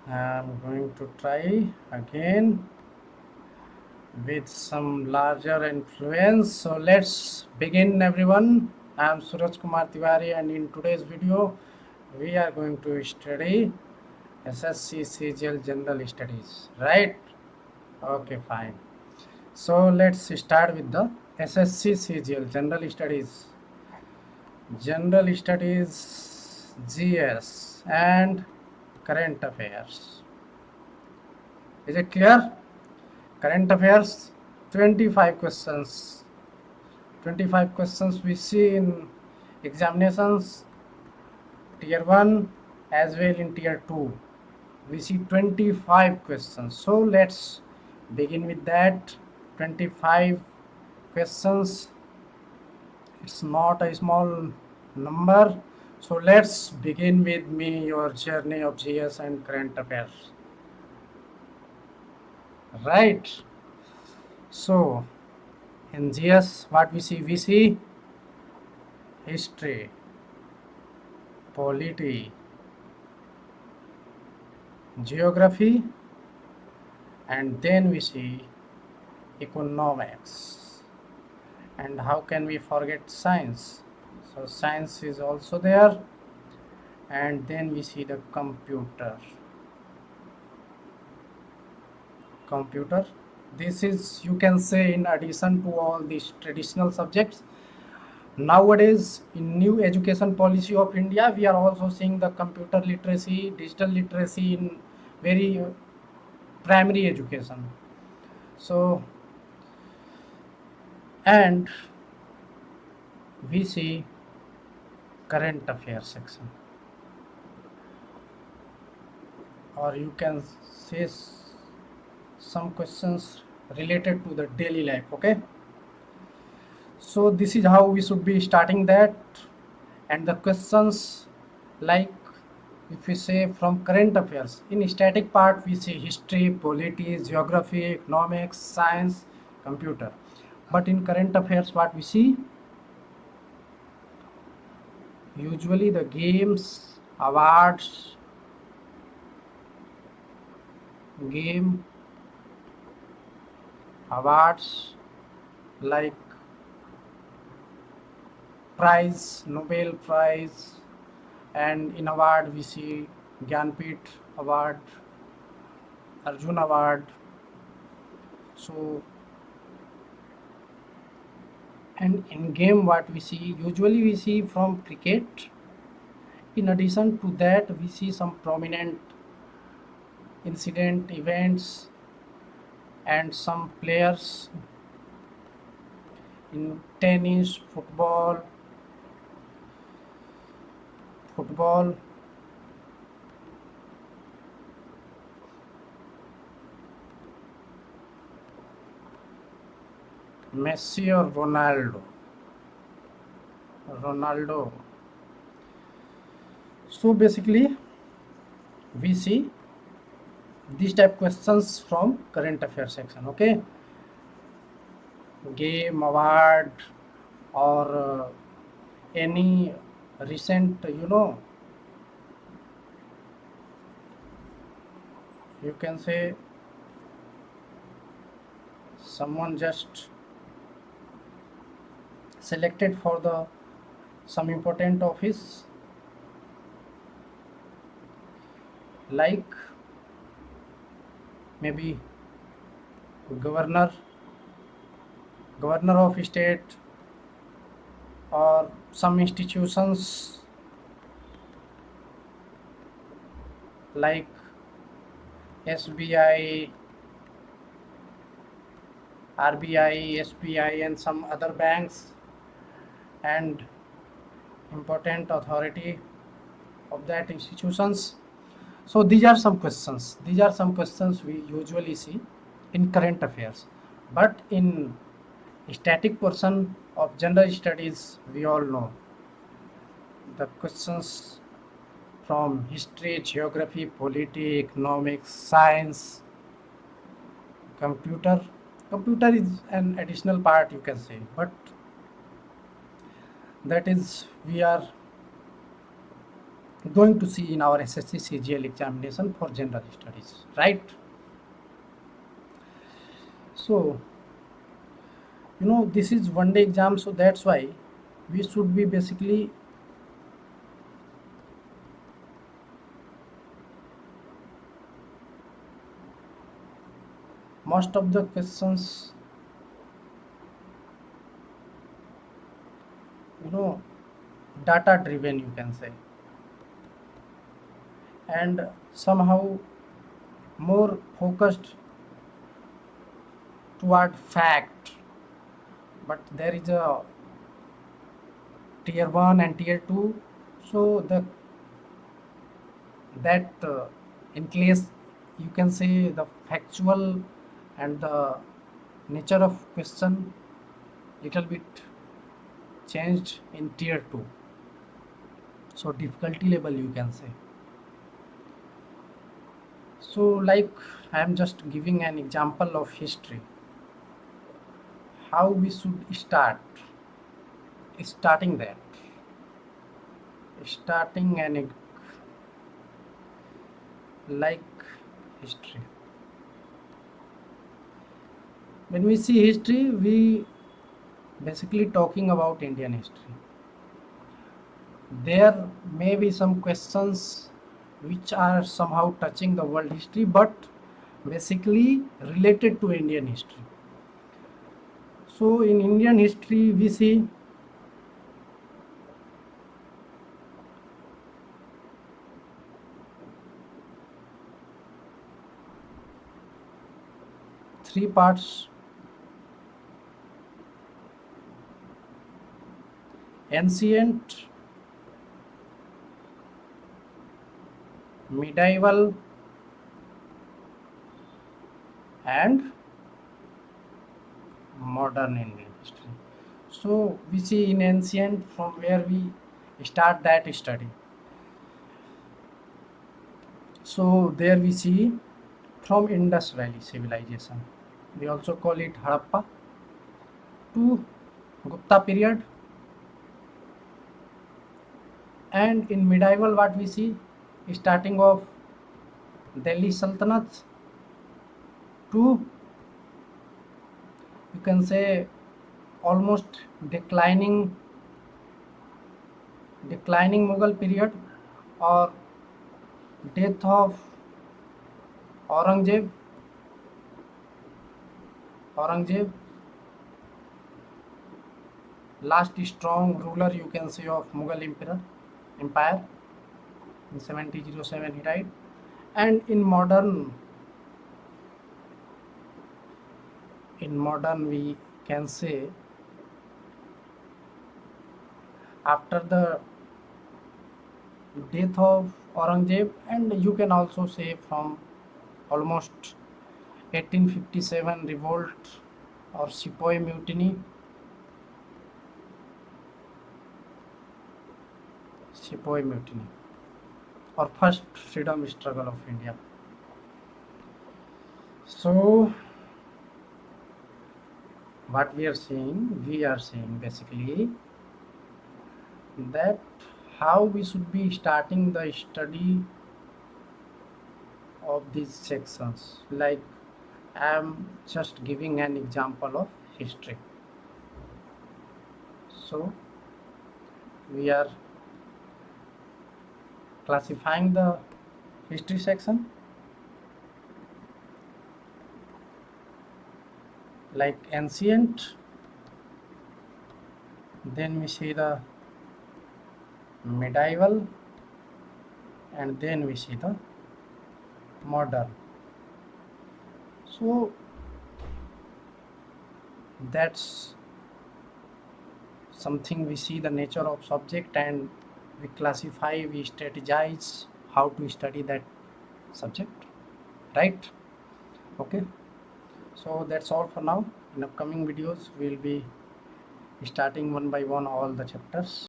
I'm going to try again with some larger influence. So let's begin, everyone. I'm Suraj Kumar Tiwari, and in today's video we are going to study SSC CGL General Studies, right? Okay, fine. So let's start with the SSC CGL General Studies. General Studies GS and Current Affairs. Is it clear? Current Affairs, 25 questions. 25 questions we see in examinations, tier 1 as well in tier 2. We see 25 questions. So let's begin with that. 25 questions. It's not a small number. So let's begin with me your journey of GS and current affairs. Right. So in GS, what we see? We see history, polity, geography, and then we see economics. And how can we forget science? So science is also there, and then we see the computer. This is, you can say, in addition to all these traditional subjects. Nowadays, in new education policy of India, we are also seeing the computer literacy, digital literacy in very primary education. So, and we see current affairs section, or you can say some questions related to the daily life. Okay, so this is how we should be starting that. And the questions, like, if we say from current affairs, in static part we see history, polity, geography, economics, science, computer. But in current affairs, what we see? Usually the games, awards, game awards, like prize, Nobel Prize, and in award we see Gyanpith Award, Arjun Award. So, and in game, what we see? Usually we see from cricket. In addition to that, we see some prominent incident, events, and some players in tennis, football, Messi or Ronaldo. So basically, we see these type questions from current affairs section. Okay, game, award, or any recent, you can say someone just selected for the some important office, like maybe governor of state, or some institutions like SBI, RBI, SBI, and some other banks, and important authority of that institutions. So these are some questions. These are some questions we usually see in current affairs. But in static portion of general studies, we all know the questions from history, geography, polity, economics, science, computer. Computer is an additional part, you can say, but that is, we are going to see in our SSC CGL examination for general studies, right? So, this is one day exam, so that's why we should be basically most of the questions, you know, data driven, you can say, and somehow more focused toward fact. But there is a tier 1 and tier 2, so that in case you can say the factual and the nature of question little bit changed in tier 2, so difficulty level you can say. So like I am just giving an example of history, how we should starting that, starting an like history. When we see history, we basically talking about Indian history. There may be some questions which are somehow touching the world history, but basically related to Indian history. So in Indian history, we see three parts: ancient, medieval, and modern Indian history. So we see in ancient from where we start that study. So there we see from Indus Valley civilization. We also call it Harappa to Gupta period. And in medieval what we see starting of Delhi Sultanate to you can say almost declining Mughal period or death of Aurangzeb Aurangzeb last strong ruler you can say of Mughal empire. In 1707 he died. And in modern we can say after the death of Aurangzeb, and you can also say from almost 1857 revolt or Sepoy mutiny or first freedom struggle of India. So what we are saying basically that how we should be starting the study of these sections. Like I am just giving an example of history. So we are classifying the history section like ancient, then we see the medieval, and then we see the modern. So that's something we see the nature of subject and we classify, we strategize how to study that subject, right? Okay, so that's all for now. In upcoming videos we'll be starting one by one all the chapters.